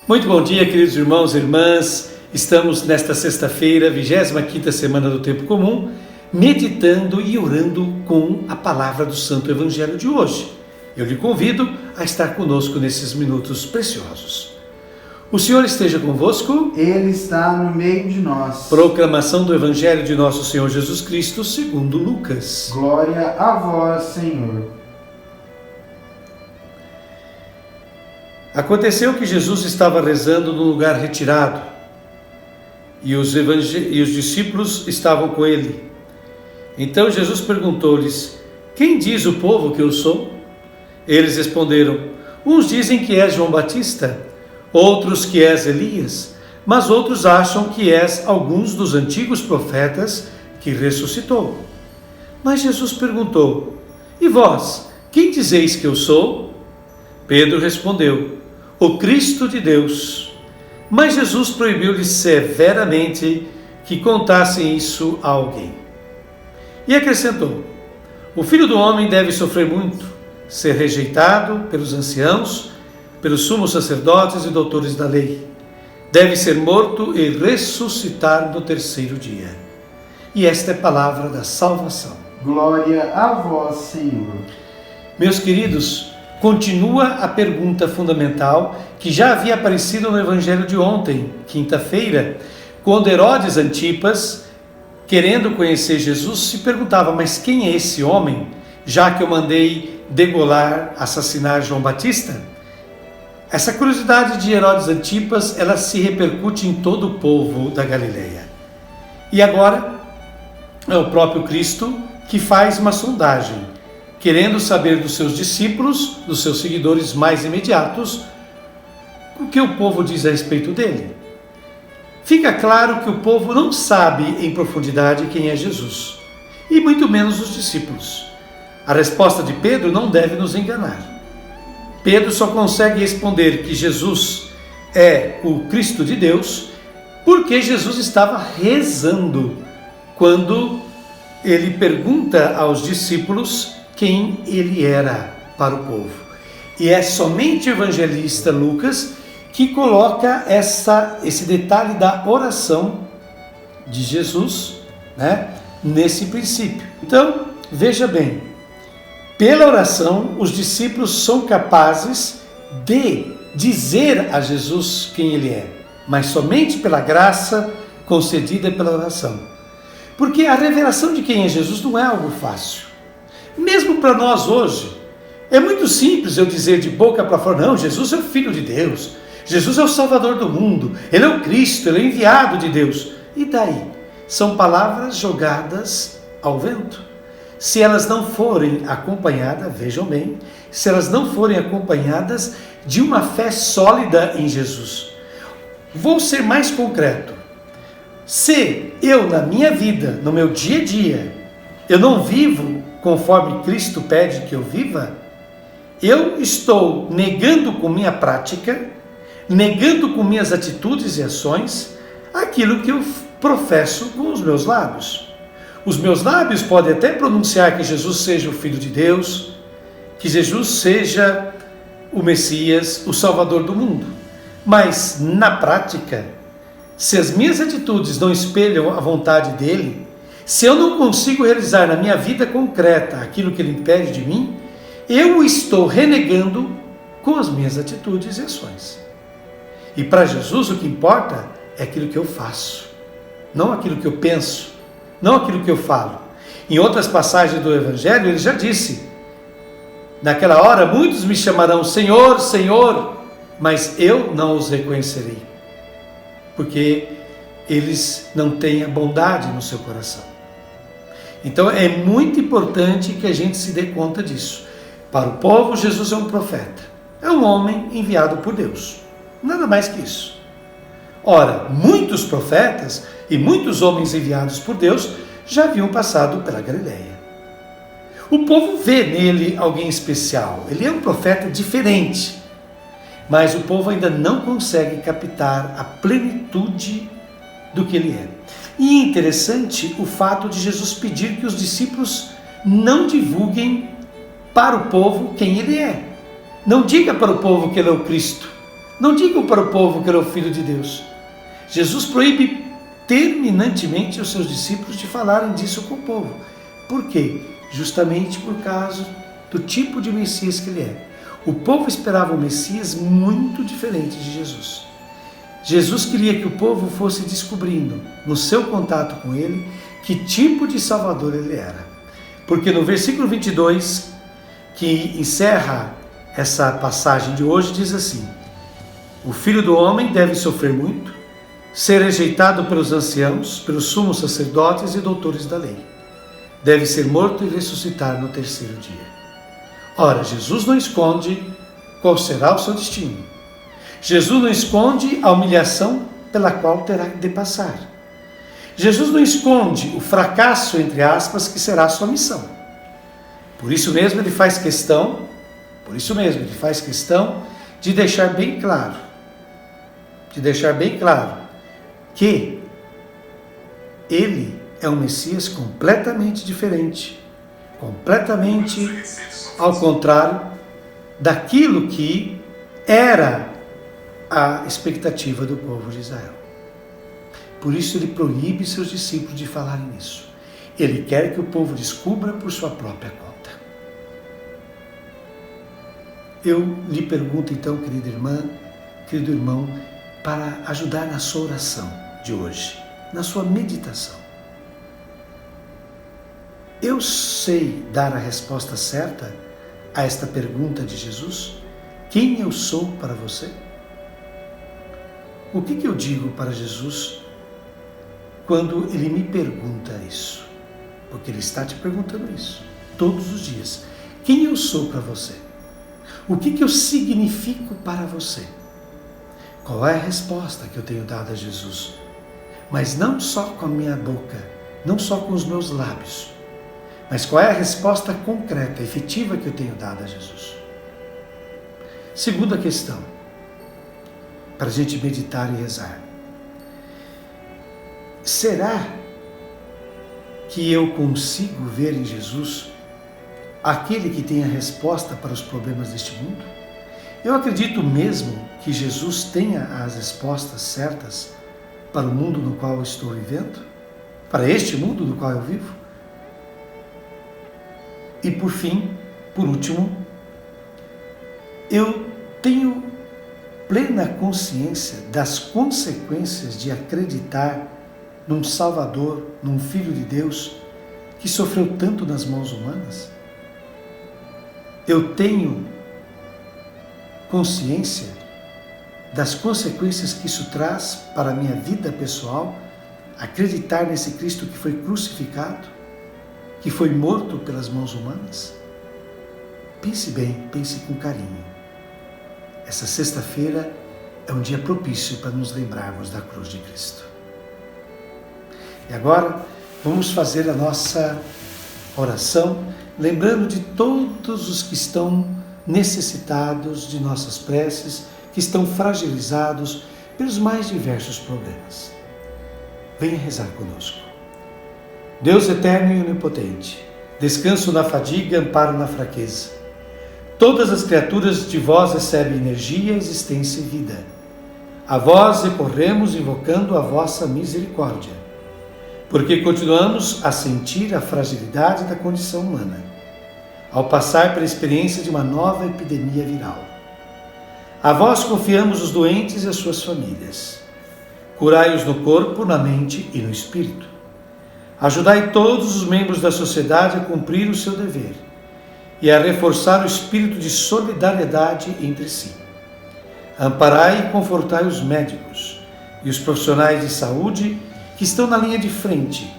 Muito bom dia, queridos irmãos e irmãs. Estamos nesta sexta-feira, 25ª semana do Tempo Comum, meditando e orando com a palavra do Santo Evangelho de hoje. Eu lhe convido a estar conosco nesses minutos preciosos. O Senhor esteja convosco. Ele está no meio de nós. Proclamação do Evangelho de nosso Senhor Jesus Cristo, segundo Lucas. Glória a vós, Senhor. Aconteceu que Jesus estava rezando num lugar retirado e os discípulos estavam com ele. Então Jesus perguntou-lhes: quem diz o povo que eu sou? Eles responderam: uns dizem que és João Batista, outros que és Elias, mas outros acham que és alguns dos antigos profetas que ressuscitou. Mas Jesus perguntou: e vós, quem dizeis que eu sou? Pedro respondeu: o Cristo de Deus. Mas Jesus proibiu-lhes severamente que contassem isso a alguém. E acrescentou: o Filho do Homem deve sofrer muito, ser rejeitado pelos anciãos, pelos sumos sacerdotes e doutores da lei. Deve ser morto e ressuscitar no terceiro dia. E esta é a palavra da salvação. Glória a vós, Senhor. Meus queridos, continua a pergunta fundamental que já havia aparecido no Evangelho de ontem, quinta-feira, quando Herodes Antipas, querendo conhecer Jesus, se perguntava: mas quem é esse homem, já que eu mandei degolar, assassinar João Batista? Essa curiosidade de Herodes Antipas, ela se repercute em todo o povo da Galileia. E agora é o próprio Cristo que faz uma sondagem, querendo saber dos seus discípulos, dos seus seguidores mais imediatos, o que o povo diz a respeito dele. Fica claro que o povo não sabe em profundidade quem é Jesus, e muito menos os discípulos. A resposta de Pedro não deve nos enganar. Pedro só consegue responder que Jesus é o Cristo de Deus porque Jesus estava rezando quando ele pergunta aos discípulos quem ele era para o povo. E é somente o evangelista Lucas que coloca esse detalhe da oração de Jesus, nesse princípio. Então, veja bem, pela oração, os discípulos são capazes de dizer a Jesus quem ele é, mas somente pela graça concedida pela oração. Porque a revelação de quem é Jesus não é algo fácil. Mesmo para nós hoje, é muito simples eu dizer de boca para fora: não, Jesus é o Filho de Deus, Jesus é o Salvador do mundo, Ele é o Cristo, Ele é o enviado de Deus. E daí? São palavras jogadas ao vento. Se elas não forem acompanhadas, vejam bem, se elas não forem acompanhadas de uma fé sólida em Jesus. Vou ser mais concreto. Se eu, na minha vida, no meu dia a dia, eu não vivo conforme Cristo pede que eu viva, eu estou negando com minha prática, negando com minhas atitudes e ações, aquilo que eu professo com os meus lábios. Os meus lábios podem até pronunciar que Jesus seja o Filho de Deus, que Jesus seja o Messias, o Salvador do mundo. Mas, na prática, se as minhas atitudes não espelham a vontade dele, se eu não consigo realizar na minha vida concreta aquilo que ele impede de mim, eu o estou renegando com as minhas atitudes e ações. E para Jesus o que importa é aquilo que eu faço, não aquilo que eu penso, não aquilo que eu falo. Em outras passagens do Evangelho ele já disse: naquela hora muitos me chamarão Senhor, Senhor, mas eu não os reconhecerei, porque eles não têm a bondade no seu coração. Então é muito importante que a gente se dê conta disso. Para o povo, Jesus é um profeta, é um homem enviado por Deus, nada mais que isso. Ora, muitos profetas e muitos homens enviados por Deus já haviam passado pela Galileia. O povo vê nele alguém especial, ele é um profeta diferente, mas o povo ainda não consegue captar a plenitude do que ele é. E é interessante o fato de Jesus pedir que os discípulos não divulguem para o povo quem ele é. Não diga para o povo que ele é o Cristo, Não digam para o povo que ele é o Filho de Deus. Jesus proíbe terminantemente os seus discípulos de falarem disso com o povo. Por quê? Justamente por causa do tipo de Messias que ele é. O povo esperava um Messias muito diferente de Jesus. Jesus queria que o povo fosse descobrindo, no seu contato com ele, que tipo de Salvador ele era. Porque no versículo 22, que encerra essa passagem de hoje, diz assim: o Filho do Homem deve sofrer muito, ser rejeitado pelos anciãos, pelos sumos sacerdotes e doutores da lei. Deve ser morto e ressuscitar no terceiro dia. Ora, Jesus não esconde qual será o seu destino. Jesus não esconde a humilhação pela qual terá de passar. Jesus não esconde o fracasso, entre aspas, que será a sua missão. Por isso mesmo ele faz questão de deixar bem claro que ele é um Messias completamente diferente, completamente ao contrário daquilo que era a expectativa do povo de Israel. Por isso ele proíbe seus discípulos de falarem nisso. Ele quer que o povo descubra por sua própria conta. Eu lhe pergunto então, querida irmã, querido irmão, para ajudar na sua oração de hoje, na sua meditação. Eu sei dar a resposta certa a esta pergunta de Jesus? Quem eu sou para você? O que eu digo para Jesus quando ele me pergunta isso? Porque ele está te perguntando isso todos os dias. Quem eu sou para você? O que eu significo para você? Qual é a resposta que eu tenho dado a Jesus? Mas não só com a minha boca, não só com os meus lábios, mas qual é a resposta concreta, efetiva que eu tenho dado a Jesus? Segunda questão, para a gente meditar e rezar. Será que eu consigo ver em Jesus aquele que tem a resposta para os problemas deste mundo? Eu acredito mesmo que Jesus tenha as respostas certas para o mundo no qual eu estou vivendo? Para este mundo no qual eu vivo? E por fim, por último, eu tenho plena consciência das consequências de acreditar num Salvador, num Filho de Deus que sofreu tanto nas mãos humanas? Eu tenho consciência das consequências que isso traz para a minha vida pessoal, acreditar nesse Cristo que foi crucificado, que foi morto pelas mãos humanas? Pense bem, pense com carinho. Essa sexta-feira é um dia propício para nos lembrarmos da cruz de Cristo. E agora vamos fazer a nossa oração, lembrando de todos os que estão necessitados de nossas preces, que estão fragilizados pelos mais diversos problemas. Venha rezar conosco. Deus eterno e onipotente, descanso na fadiga, amparo na fraqueza. Todas as criaturas de vós recebem energia, existência e vida. A vós recorremos invocando a vossa misericórdia, porque continuamos a sentir a fragilidade da condição humana, ao passar pela experiência de uma nova epidemia viral. A vós confiamos os doentes e as suas famílias. Curai-os no corpo, na mente e no espírito. Ajudai todos os membros da sociedade a cumprir o seu dever e a reforçar o espírito de solidariedade entre si. Amparai e confortai os médicos e os profissionais de saúde que estão na linha de frente,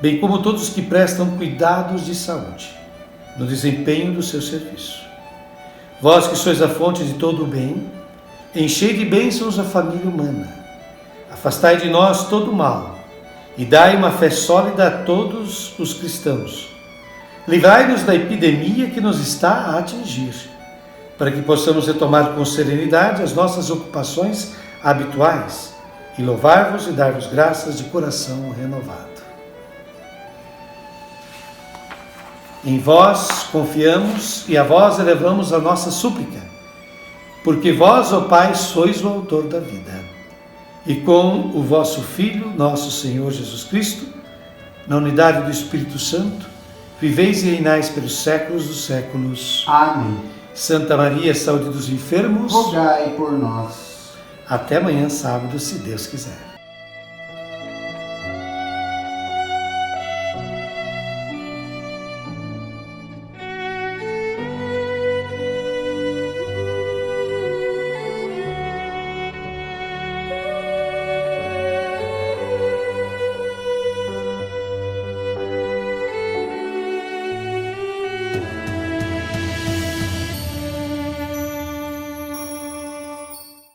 bem como todos os que prestam cuidados de saúde, no desempenho do seu serviço. Vós que sois a fonte de todo o bem, enchei de bênçãos a família humana. Afastai de nós todo o mal e dai uma fé sólida a todos os cristãos. Livrai-nos da epidemia que nos está a atingir, para que possamos retomar com serenidade as nossas ocupações habituais e louvar-vos e dar-vos graças de coração renovado. Em vós confiamos e a vós elevamos a nossa súplica, porque vós, ó Pai, sois o autor da vida. E com o vosso Filho, nosso Senhor Jesus Cristo, na unidade do Espírito Santo, viveis e reinais pelos séculos dos séculos. Amém. Santa Maria, saúde dos enfermos, Rogai por nós. até amanhã, sábado, se Deus quiser.